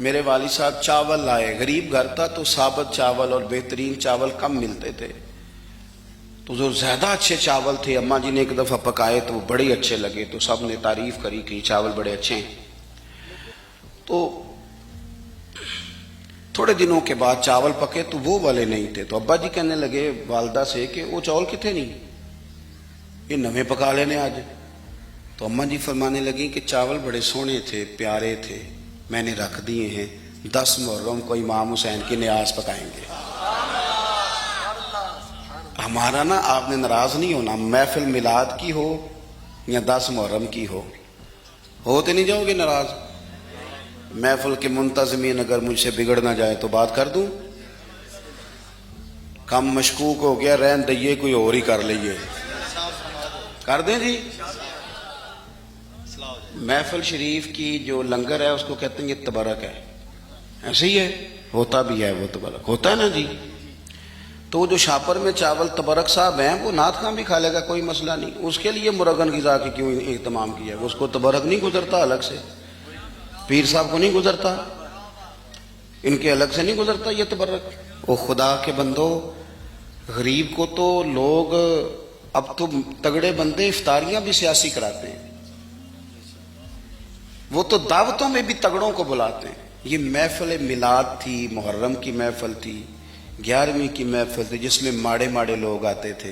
میرے والد صاحب چاول لائے، غریب گھر تھا تو ثابت چاول اور بہترین چاول کم ملتے تھے، تو جو زیادہ اچھے چاول تھے اماں جی نے ایک دفعہ پکائے تو وہ بڑے اچھے لگے، تو سب نے تعریف کری کہ یہ چاول بڑے اچھے ہیں۔ تو تھوڑے دنوں کے بعد چاول پکے تو وہ والے نہیں تھے، تو ابا جی کہنے لگے والدہ سے کہ وہ چاول کتنے نہیں، یہ نویں پکا لینے آج۔ تو اماں جی فرمانے لگیں کہ چاول بڑے سونے تھے، پیارے تھے، میں نے رکھ دیے ہیں، 10 محرم کو امام حسین کی نیاز پکائیں گے۔ ہمارا نا آپ نے ناراض نہیں ہونا، محفل میلاد کی ہو یا 10 محرم کی ہوتے نہیں جاؤ گے ناراض؟ محفل کے منتظمین اگر مجھ سے بگڑ نہ جائے تو بات کر دوں، کم مشکوک ہو گیا، رہن دئیے کوئی اور ہی کر لئیے، کر دیں جی۔ محفل شریف کی جو لنگر ہے اس کو کہتے ہیں یہ تبرک ہے، ایسے ہی ہے، ہوتا بھی ہے، وہ تبرک ہوتا ہے نا جی۔ تو جو شاپر میں چاول تبرک صاحب ہیں وہ نعت خواں بھی کھا لے گا، کوئی مسئلہ نہیں، اس کے لیے مرغن غذا کی کیوں اہتمام کیا ہے؟ اس کو تبرک نہیں گزرتا الگ سے، پیر صاحب کو نہیں گزرتا، ان کے الگ سے نہیں گزرتا یہ تبرک۔ وہ خدا کے بندو، غریب کو تو لوگ اب تو تگڑے بندے افطاریاں بھی سیاسی کراتے ہیں، وہ تو دعوتوں میں بھی تگڑوں کو بلاتے ہیں۔ یہ محفل میلاد تھی، محرم کی محفل تھی، 11ویں کی محفل تھی، جس میں ماڑے ماڑے لوگ آتے تھے،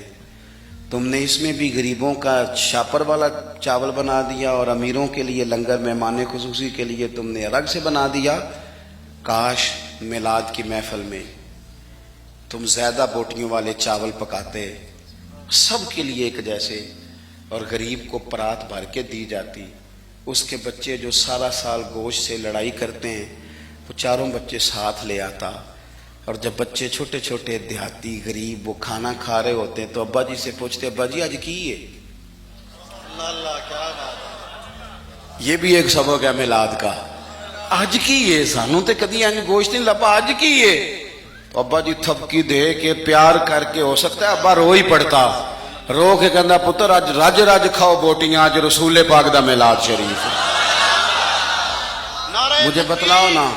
تم نے اس میں بھی غریبوں کا شاپر والا چاول بنا دیا اور امیروں کے لیے لنگر مہمان خصوصی کے لیے تم نے الگ سے بنا دیا۔ کاش میلاد کی محفل میں تم زیادہ بوٹیوں والے چاول پکاتے، سب کے لیے ایک جیسے، اور غریب کو پرات بھر کے دی جاتی۔ اس کے بچے جو سارا سال گوشت سے لڑائی کرتے ہیں وہ چاروں بچے ساتھ لے آتا، اور جب بچے چھوٹے چھوٹے دیہاتی غریب وہ کھانا کھا رہے ہوتے ہیں تو ابا جی سے پوچھتے، ابا جی آج کی ہے؟ اللہ کیا بات ہے، یہ بھی ایک سبق ہے میلاد کا، آج کی ہے، سانوں تے کدی آج گوشت نہیں لبا، آج کی ہے۔ تو ابا جی تھپکی دے کے پیار کر کے، ہو سکتا ہے ابا رو ہی پڑتا، رو کے کہندا پتر آج رج رج کھاؤ بوٹیاں، آج رسول پاک دا میلاد شریف، مجھے بتلاؤ نا۔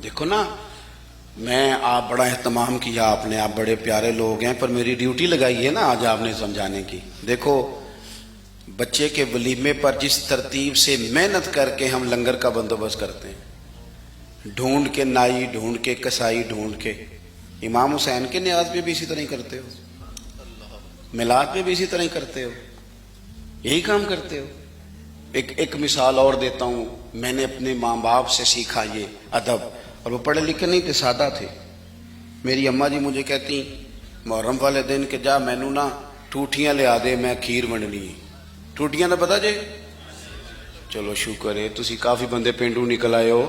دیکھو نا، میں آپ بڑا اہتمام کیا آپ نے، آپ بڑے پیارے لوگ ہیں، پر میری ڈیوٹی لگائی ہے نا آج آپ نے سمجھانے کی۔ دیکھو بچے کے ولیمے پر جس ترتیب سے محنت کر کے ہم لنگر کا بندوبست کرتے ہیں، ڈھونڈ کے نائی، ڈھونڈ کے کسائی، ڈھونڈ کے، امام حسین کے نیاز پہ بھی اسی طرح ہی کرتے ہو، میلاد پہ بھی اسی طرح ہی کرتے ہو، یہی کام کرتے ہو۔ ایک مثال اور دیتا ہوں، میں نے اپنے ماں باپ سے سیکھا یہ ادب، اور وہ پڑھے لکھے نہیں تھے، سادہ تھے۔ میری اماں جی مجھے کہتی محرم والے دن کہ جا مینو نا ٹوٹیاں لے آ دے، میں کھیر ونڈنی ہے۔ ٹوٹیاں نہ پتا جے؟ چلو شکر ہے تسی کافی بندے پینڈو نکل آئے ہو،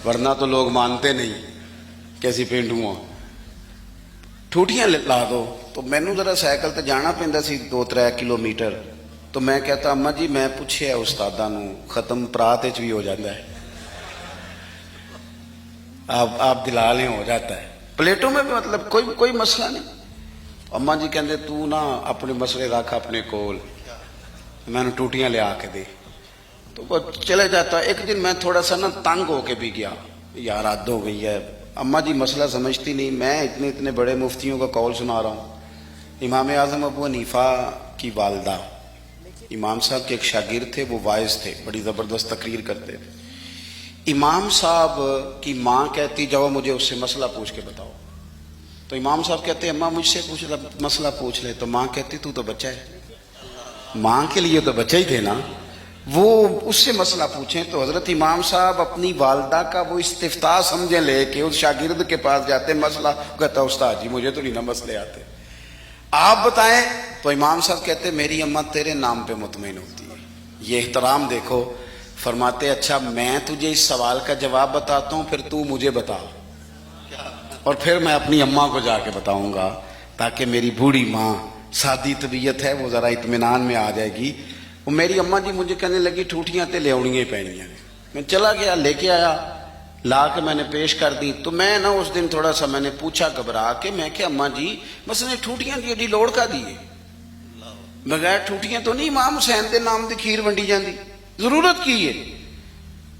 ورنہ تو لوگ مانتے نہیں کیسی پینڈو ہوں۔ ٹوٹیاں لا دو، تو مینو ذرا سائیکل تے جانا پیندا سی 2-3 کلومیٹر، تو میں کہتا اماں جی میں پوچھے استاداں نو، ختم پرات وچ بھی ہو جاتا ہے، آپ دلا لیں ہو جاتا ہے، پلیٹوں میں بھی مطلب کوئی مسئلہ نہیں۔ اماں جی کہندے تو نا اپنے مسئلے رکھ اپنے کول، میں نے ٹوٹیاں لے آ کے دے، تو وہ چلے جاتا۔ ایک دن میں تھوڑا سا نا تنگ ہو کے بھی گیا، یار حد ہو گئی ہے، اماں جی مسئلہ سمجھتی نہیں، میں اتنے بڑے مفتیوں کا قول سنا رہا ہوں۔ امام اعظم ابو حنیفہ کی والدہ، امام صاحب کے ایک شاگرد تھے، وہ واعظ تھے، بڑی زبردست تقریر کرتے تھے۔ امام صاحب کی ماں کہتی جاؤ مجھے اس سے مسئلہ پوچھ کے بتاؤ، تو امام صاحب کہتے اماں مجھ سے مسئلہ پوچھ لے، تو ماں کہتی تو بچہ ہے، ماں کے لیے تو بچہ ہی تھے نا، وہ اس سے مسئلہ پوچھیں۔ تو حضرت امام صاحب اپنی والدہ کا وہ استفتاء سمجھیں لے کے اس شاگرد کے پاس جاتے، مسئلہ کہتا استاد جی مجھے تو نہیں نا مسئلے آتے، آپ بتائیں۔ تو امام صاحب کہتے میری اماں تیرے نام پہ مطمئن ہوتی ہے، یہ احترام دیکھو۔ فرماتے اچھا میں تجھے اس سوال کا جواب بتاتا ہوں، پھر تو مجھے بتا، اور پھر میں اپنی اماں کو جا کے بتاؤں گا، تاکہ میری بوڑھی ماں سادی طبیعت ہے وہ ذرا اطمینان میں آ جائے گی۔ وہ میری اماں جی مجھے کہنے لگی ٹوٹیاں تے لے آنیاں ہی پینیاں، میں چلا گیا لے کے آیا، لا کے میں نے پیش کر دی. تو میں نا اس دن تھوڑا سا میں نے پوچھا گھبرا کے, میں کہ اماں جی بس نے ٹھوٹیاں دی ایڈی لوڑ کا دیے, بغیر ٹھوٹیاں تو نہیں امام حسین دے نام دی کھیر ونڈی جاندی, ضرورت کی ہے؟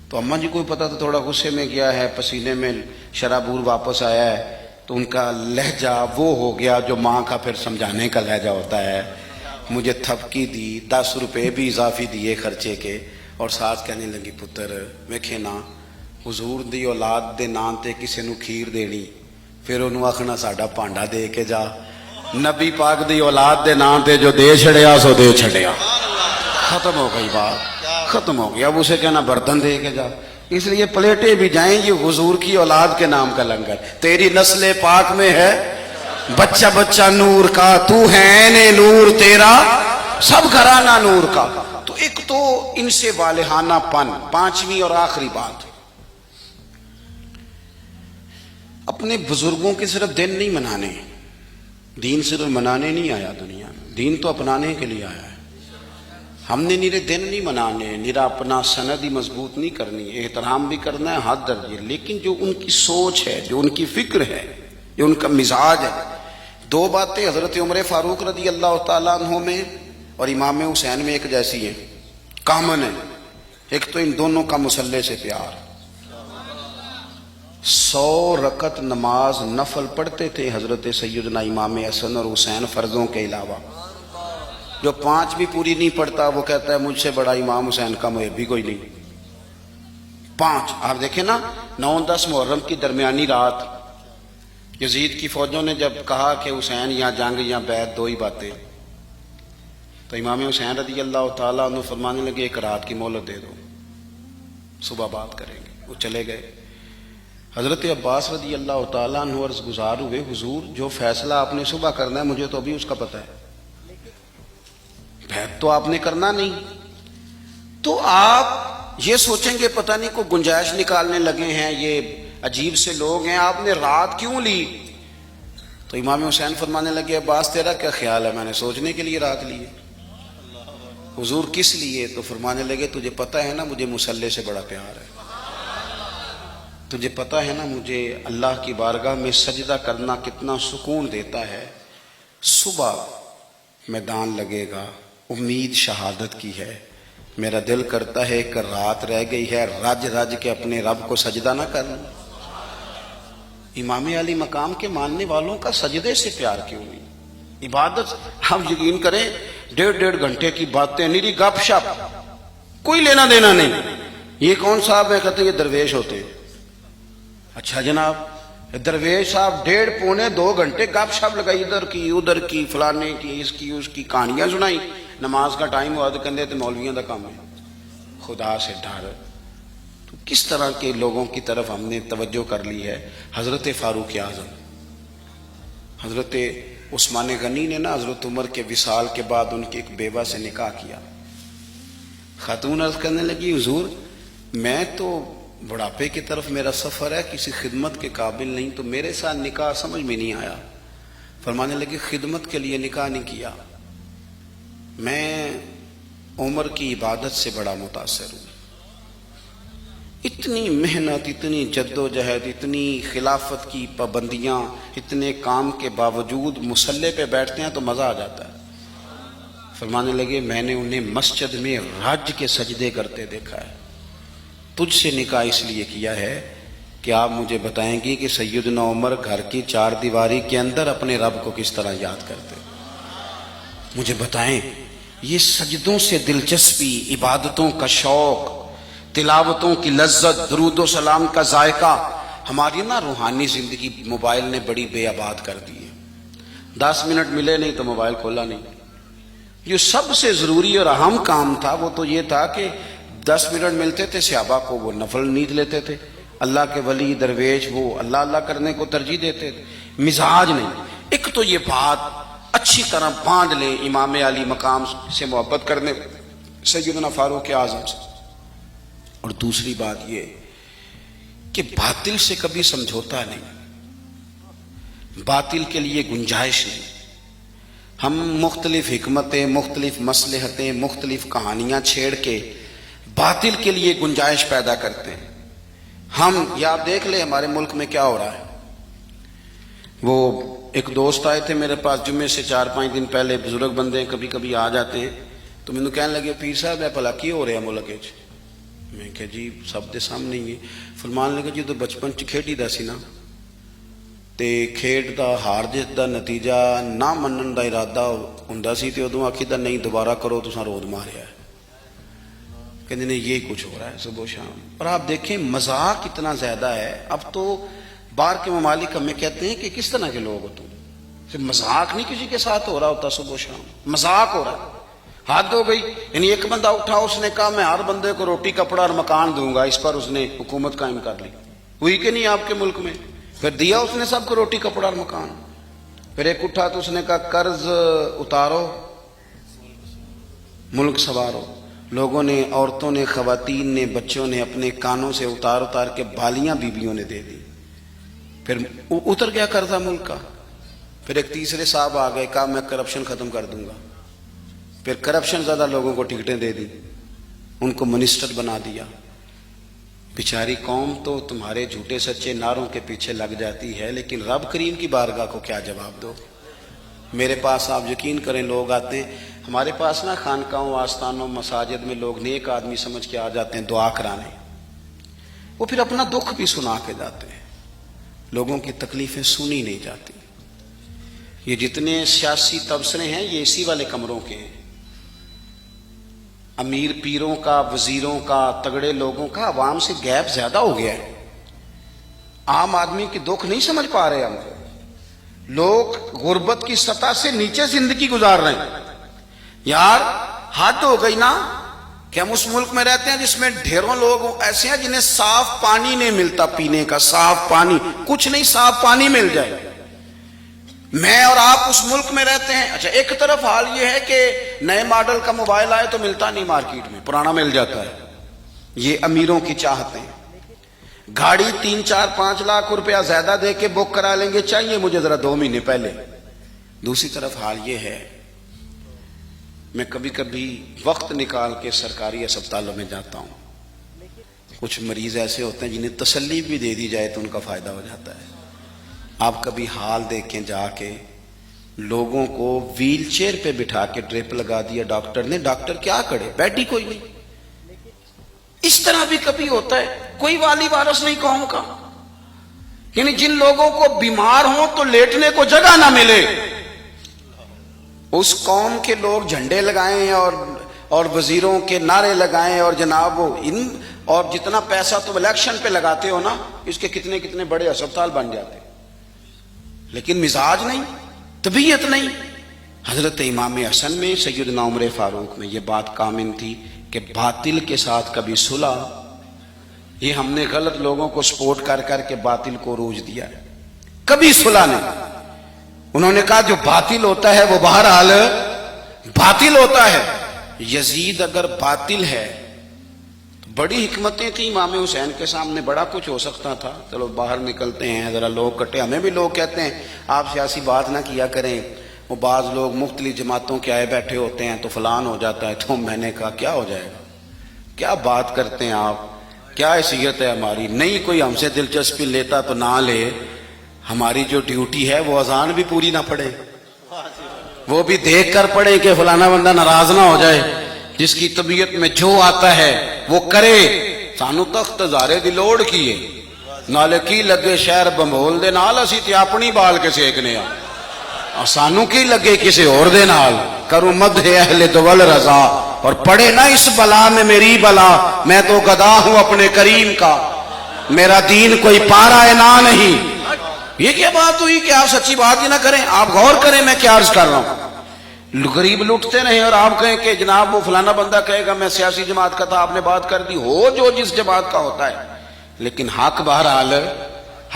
تو اماں جی کوئی پتا تو تھوڑا غصے میں گیا ہے, پسینے میں شرابور واپس آیا ہے, تو ان کا لہجہ وہ ہو گیا جو ماں کا پھر سمجھانے کا لہجہ ہوتا ہے. مجھے تھپکی دی, 10 روپے بھی اضافی دیے خرچے کے, اور ساتھ کہنے لگی پتر ویکھے نا حضور دی اولاد دے نام تے کسے نو کھیر دینی, پھر انہوں آخنا ساڈا پانڈا دے کے جا. نبی پاک دی اولاد دے نام تے جو دے چھڑیا سو دے چھڑیا, ختم ہو گئی بات, ختم ہو گیا. اب اسے کہنا برتن دے کے جا. اس لیے پلیٹیں بھی جائیں گی حضور کی اولاد کے نام کا لنگر. تیری نسل پاک میں ہے بچہ بچہ نور کا, تو ہے نے نور تیرا سب گھرانہ نور کا. تو ایک تو ان سے والہانہ پن. پانچویں اور آخری بات, اپنے بزرگوں کے صرف دن نہیں منانے. دین صرف منانے نہیں آیا دنیا میں, دین تو اپنانے کے لیے آیا ہے. ہم نے نیرے دن نہیں منانے, نیرا اپنا سند ہی مضبوط نہیں کرنی, احترام بھی کرنا ہے حد درجے, لیکن جو ان کی سوچ ہے, جو ان کی فکر ہے, جو ان کا مزاج ہے. 2 باتیں حضرت عمر فاروق رضی اللہ تعالیٰ عنہ میں اور امام حسین میں ایک جیسی ہیں, کامن ہے. ایک تو ان دونوں کا مصلی سے پیار. 100 رکعت نماز نفل پڑھتے تھے حضرت سیدنا امام حسن اور حسین فرضوں کے علاوہ. جو 5 بھی پوری نہیں پڑھتا وہ کہتا ہے مجھ سے بڑا امام حسین کا محب بھی کوئی نہیں. 5 آپ دیکھیں نا, 9-10 محرم کی درمیانی رات یزید کی فوجوں نے جب کہا کہ حسین یا جنگ یا بیعت 2 ہی باتیں, تو امام حسین رضی اللہ تعالیٰ عنہ فرمانے لگے ایک رات کی مہلت دے دو, صبح بات کریں گے. وہ چلے گئے. حضرت عباس رضی اللہ تعالیٰ عنہ عرض گزار ہوئے, حضور جو فیصلہ آپ نے صبح کرنا ہے مجھے تو ابھی اس کا پتہ ہے, بیعت تو آپ نے کرنا نہیں. تو آپ یہ سوچیں گے پتہ نہیں کوئی گنجائش نکالنے لگے ہیں, یہ عجیب سے لوگ ہیں, آپ نے رات کیوں لی؟ تو امام حسین فرمانے لگے عباس تیرا کیا خیال ہے, میں نے سوچنے کے لیے رات لی ہے. حضور کس لیے؟ تو فرمانے لگے تجھے پتہ ہے نا مجھے مصلی سے بڑا پیار ہے, تجھے پتہ ہے نا مجھے اللہ کی بارگاہ میں سجدہ کرنا کتنا سکون دیتا ہے. صبح میدان لگے گا, امید شہادت کی ہے, میرا دل کرتا ہے کہ رات رہ گئی ہے, رج رج کے اپنے رب کو سجدہ نہ کروں. امام علی مقام کے ماننے والوں کا سجدے سے پیار کیوں نہیں؟ عبادت ہم یقین کریں 1.5 گھنٹے کی باتیں, نیری گپ شپ, کوئی لینا دینا نہیں. یہ کون صاحب ہے؟ کہتے ہیں یہ درویش ہوتے ہیں. اچھا جناب, درویش صاحب 1.5-2 گھنٹے گپ شپ لگائی, ادھر کی ادھر کی, فلانے کی اس کی کہانیاں سنائی. نماز کا ٹائم ہوا تو کہتے ہیں مولویوں کا کام ہے. خدا سے ڈر. تو کس طرح کے لوگوں کی طرف ہم نے توجہ کر لی ہے. حضرت فاروق اعظم, حضرت عثمان غنی نے نا حضرت عمر کے وصال کے بعد ان کی ایک بیوہ سے نکاح کیا. خاتون عرض کرنے لگی حضور میں تو بڑھاپے کی طرف میرا سفر ہے, کسی خدمت کے قابل نہیں, تو میرے ساتھ نکاح سمجھ میں نہیں آیا. فرمانے لگے خدمت کے لیے نکاح نہیں کیا, میں عمر کی عبادت سے بڑا متاثر ہوں. اتنی محنت, اتنی جد و جہد, اتنی خلافت کی پابندیاں, اتنے کام کے باوجود مصلی پہ بیٹھتے ہیں تو مزہ آ جاتا ہے. فرمانے لگے میں نے انہیں مسجد میں رج کے سجدے کرتے دیکھا ہے. تجھ سے نکاح اس لیے کیا ہے کہ آپ مجھے بتائیں گی کہ سیدنا عمر گھر کی 4 دیواری کے اندر اپنے رب کو کس طرح یاد کرتے. مجھے بتائیں یہ سجدوں سے دلچسپی, عبادتوں کا شوق, تلاوتوں کی لذت, درود و سلام کا ذائقہ, ہماری نا روحانی زندگی موبائل نے بڑی بے آباد کر دی ہے. 10 منٹ ملے نہیں تو موبائل کھولا نہیں. جو سب سے ضروری اور اہم کام تھا وہ تو یہ تھا کہ 10 منٹ ملتے تھے صحابہ کو, وہ نفل نیند لیتے تھے. اللہ کے ولی درویش وہ اللہ اللہ کرنے کو ترجیح دیتے تھے. مزاج نہیں. ایک تو یہ بات اچھی طرح باندھ لے امام علی مقام سے محبت کرنے سیدنا فاروق اعظم سے. اور دوسری بات یہ کہ باطل سے کبھی سمجھوتا نہیں, باطل کے لیے گنجائش نہیں. ہم مختلف حکمتیں, مختلف مصلحتیں, مختلف کہانیاں چھیڑ کے باطل کے لیے گنجائش پیدا کرتے ہیں. ہم یا آپ دیکھ لیں ہمارے ملک میں کیا ہو رہا ہے. وہ ایک دوست آئے تھے میرے پاس جمعے سے 4-5 دن پہلے, بزرگ بندے ہیں, کبھی کبھی آ جاتے ہیں, تو مینوں کہنے لگے پیر صاحب ہے بھلا کی ہو رہا ملک وچ. میں کہ جی سب دے سامنے ہی ہے. فرمان لگا جدو بچپن چ کھیڈی دا سی نا تے کھیڈ دا ہار جیت دا نتیجہ نہ منن دا ارادہ ہوندا سی تے ادوں آکھی دا نہیں دوبارہ کرو تساں رود ماریا ہے. کہتے ہیں یہی کچھ ہو رہا ہے صبح و شام. اور آپ دیکھیں مذاق اتنا زیادہ ہے. اب تو باہر کے ممالک ہمیں کہتے ہیں کہ کس طرح کے لوگ ہو تم, صرف مذاق نہیں کسی کے ساتھ ہو رہا ہوتا, صبح و شام مذاق ہو رہا ہے. حد ہو گئی. یعنی ایک بندہ اٹھا, اس نے کہا میں ہر بندے کو روٹی کپڑا اور مکان دوں گا, اس پر اس نے حکومت قائم کر لی. ہوئی کہ نہیں آپ کے ملک میں؟ پھر دیا اس نے سب کو روٹی کپڑا اور مکان. پھر ایک اٹھا تو اس نے کہا قرض اتارو ملک سنوارو. لوگوں نے, عورتوں نے, خواتین نے, بچوں نے اپنے کانوں سے اتار اتار کے بالیاں بیویوں نے دے دی. پھر اتر گیا قرضہ ملک کا. پھر ایک تیسرے صاحب آ گئے, کہا میں کرپشن ختم کر دوں گا. پھر کرپشن زیادہ لوگوں کو ٹکٹیں دے دی, ان کو منسٹر بنا دیا. بیچاری قوم تو تمہارے جھوٹے سچے نعروں کے پیچھے لگ جاتی ہے, لیکن رب کریم کی بارگاہ کو کیا جواب دو. میرے پاس آپ یقین کریں لوگ آتے ہیں ہمارے پاس نا, خانقاہوں, آستانوں, مساجد میں لوگ نیک آدمی سمجھ کے آ جاتے ہیں دعا کرانے. وہ پھر اپنا دکھ بھی سنا کے جاتے ہیں. لوگوں کی تکلیفیں سنی نہیں جاتی. یہ جتنے سیاسی تبصرے ہیں یہ اسی والے کمروں کے ہیں. امیر پیروں کا, وزیروں کا, تگڑے لوگوں کا عوام سے گیپ زیادہ ہو گیا ہے. عام آدمی کی دکھ نہیں سمجھ پا رہے ہم. لوگ غربت کی سطح سے نیچے زندگی گزار رہے ہیں. یار حد ہو گئی نا کہ ہم اس ملک میں رہتے ہیں جس میں ڈھیروں لوگ ایسے ہیں جنہیں صاف پانی نہیں ملتا پینے کا. صاف پانی کچھ نہیں, صاف پانی مل جائے. میں اور آپ اس ملک میں رہتے ہیں. اچھا ایک طرف حال یہ ہے کہ نئے ماڈل کا موبائل آئے تو ملتا نہیں مارکیٹ میں, پرانا مل جاتا ہے. یہ امیروں کی چاہتے ہیں. گاڑی 3-4-5 لاکھ روپیہ زیادہ دے کے بک کرا لیں گے, چاہیے مجھے ذرا 2 مہینے پہلے. دوسری طرف حال یہ ہے, میں کبھی کبھی وقت نکال کے سرکاری اسپتالوں میں جاتا ہوں. کچھ مریض ایسے ہوتے ہیں جنہیں تسلی بھی دے دی جائے تو ان کا فائدہ ہو جاتا ہے. آپ کبھی حال دیکھیں جا کے, لوگوں کو ویل چیئر پہ بٹھا کے ڈرپ لگا دیا ڈاکٹر نے. ڈاکٹر کیا کرے, بیڈ ہی کوئی نہیں. اس طرح بھی کبھی ہوتا ہے. کوئی والی وارث نہیں قوم کا. یعنی جن لوگوں کو بیمار ہوں تو لیٹنے کو جگہ نہ ملے, اس قوم کے لوگ جھنڈے لگائیں اور وزیروں کے نعرے لگائیں, اور جناب اور جتنا پیسہ تم الیکشن پہ لگاتے ہو نا, اس کے کتنے کتنے بڑے اسپتال بن جاتے. لیکن مزاج نہیں, طبیعت نہیں. حضرت امام حسن میں, سیدنا عمر فاروق میں یہ بات کامن تھی کہ باطل کے ساتھ کبھی صلح. یہ ہم نے غلط لوگوں کو سپورٹ کر کر کے باطل کو عروج دیا ہے, کبھی صلح نہیں. انہوں نے کہا جو باطل ہوتا ہے وہ بہرحال باطل ہوتا ہے. یزید اگر باطل ہے تو بڑی حکمتیں تھیں امام حسین کے سامنے, بڑا کچھ ہو سکتا تھا. چلو باہر نکلتے ہیں, ذرا لوگ کٹے. ہمیں بھی لوگ کہتے ہیں آپ سیاسی بات نہ کیا کریں, وہ بعض لوگ مختلف جماعتوں کے آئے بیٹھے ہوتے ہیں تو فلان ہو جاتا ہے. تو میں نے کہا کیا ہو جائے گا, کیا بات کرتے ہیں آپ, کیا حیثیت ہے ہماری. نہیں کوئی ہم سے دلچسپی لیتا تو نہ لے. ہماری جو ڈیوٹی ہے وہ اذان بھی پوری نہ پڑے, وہ بھی دیکھ کر پڑے کہ فلانا بندہ ناراض نہ ہو جائے. جس کی طبیعت میں جو آتا ہے وہ کرے. سانو تخت زارے دی لوڑ کیے, نالے کی لگے شہر بمبول دے نال, اسی تے اپنی بال کے سیکنے آ. سانو کی لگے کسی اور دے نال. کروں مدح اہل دول رضا, اور پڑے نہ اس بلا میں میری بلا. میں تو گدا ہوں اپنے کریم کا, میرا دین کوئی پارا نہ نہیں. یہ کیا بات ہوئی کہ آپ سچی بات ہی نہ کریں. آپ غور کریں میں کیا عرض کر رہا ہوں. غریب لوٹتے رہیں اور آپ کہیں کہ جناب وہ فلانا بندہ کہے گا میں سیاسی جماعت کا تھا, آپ نے بات کر دی. ہو جو جس جماعت کا ہوتا ہے, لیکن حق بہرحال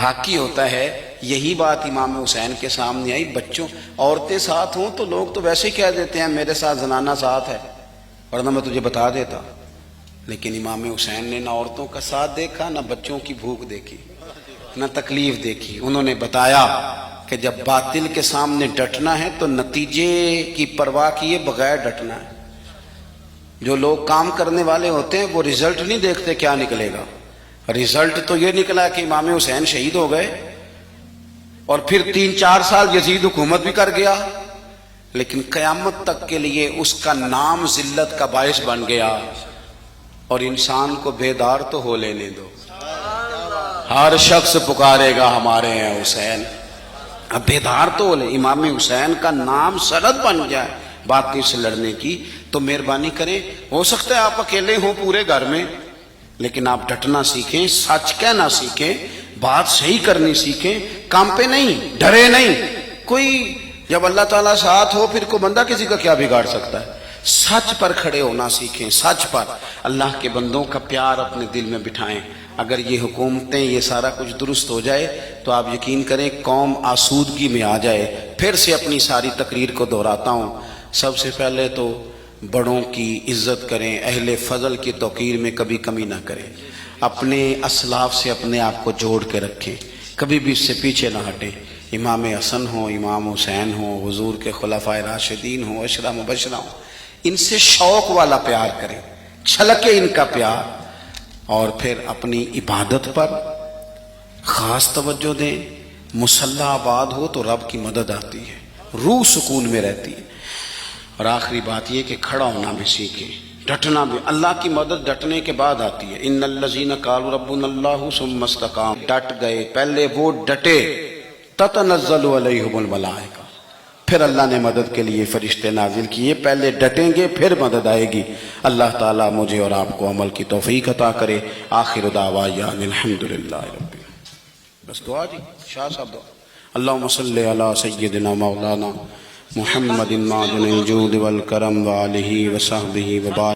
حق ہی ہوتا ہے. یہی بات امام حسین کے سامنے آئی. بچوں عورتیں ساتھ ہوں تو لوگ تو ویسے ہی کہہ دیتے ہیں میرے ساتھ زنانہ ساتھ ہے, ورنہ میں تجھے بتا دیتا. لیکن امام حسین نے نہ عورتوں کا ساتھ دیکھا, نہ بچوں کی بھوک دیکھی, نہ تکلیف دیکھی. انہوں نے بتایا کہ جب باطل کے سامنے ڈٹنا ہے تو نتیجے کی پرواہ کیے بغیر ڈٹنا ہے. جو لوگ کام کرنے والے ہوتے ہیں وہ رزلٹ نہیں دیکھتے کیا نکلے گا, رزلٹ تو یہ نکلا کہ امام حسین شہید ہو گئے اور پھر 3-4 سال یزید حکومت بھی کر گیا، لیکن قیامت تک کے لیے اس کا نام ذلت کا باعث بن گیا۔ اور انسان کو بیدار تو ہو لینے دو، ہر شخص پکارے گا ہمارے ہیں حسین، اب بیدار تو ہو لے۔ امام حسین کا نام سند بن جائے باطل سے لڑنے کی، تو مہربانی کریں۔ ہو سکتا ہے آپ اکیلے ہوں پورے گھر میں، لیکن آپ ڈٹنا سیکھیں، سچ کہنا سیکھیں، بات صحیح کرنی سیکھیں، کام پہ نہیں، ڈرے نہیں۔ کوئی جب اللہ تعالیٰ ساتھ ہو پھر کوئی بندہ کسی کا کیا بگاڑ سکتا ہے؟ سچ پر کھڑے ہونا سیکھیں، سچ پر۔ اللہ کے بندوں کا پیار اپنے دل میں بٹھائیں۔ اگر یہ حکومتیں، یہ سارا کچھ درست ہو جائے تو آپ یقین کریں قوم آسودگی میں آ جائے۔ پھر سے اپنی ساری تقریر کو دہراتا ہوں، سب سے پہلے تو بڑوں کی عزت کریں، اہل فضل کی توقیر میں کبھی کمی نہ کریں، اپنے اسلاف سے اپنے آپ کو جوڑ کے رکھیں، کبھی بھی اس سے پیچھے نہ ہٹیں۔ امام حسن ہوں، امام حسین ہوں، حضور کے خلفائے راشدین ہوں، عشرہ مبشرہ ہوں، ان سے شوق والا پیار کریں، چھلکے ان کا پیار۔ اور پھر اپنی عبادت پر خاص توجہ دیں۔ مصلی آباد ہو تو رب کی مدد آتی ہے، روح سکون میں رہتی ہے۔ اور آخری بات یہ کہ کھڑا ہونا بھی سیکھیں، ڈٹنا بھی۔ اللہ کی مدد ڈٹنے کے بعد آتی ہے۔ ان الذین قالوا ربنا اللہ ثم استقاموا، ڈٹ گئے، پہلے وہ ڈٹے، تتنزل علیہم الملائکہ، پھر اللہ نے مدد کے لیے فرشتے نازل کیے۔ پہلے ڈٹیں گے پھر مدد آئے گی۔ اللہ تعالیٰ مجھے اور آپ کو عمل کی توفیق عطا کرے۔ آخر دعوانا الحمدللہ رب العالمین۔ بس دعا جی، شاہ صاحب دعا۔ اللہم صلی علی سیدنا مولانا محمد معدن الجود والکرم وآلہ وصحبہ وبارک۔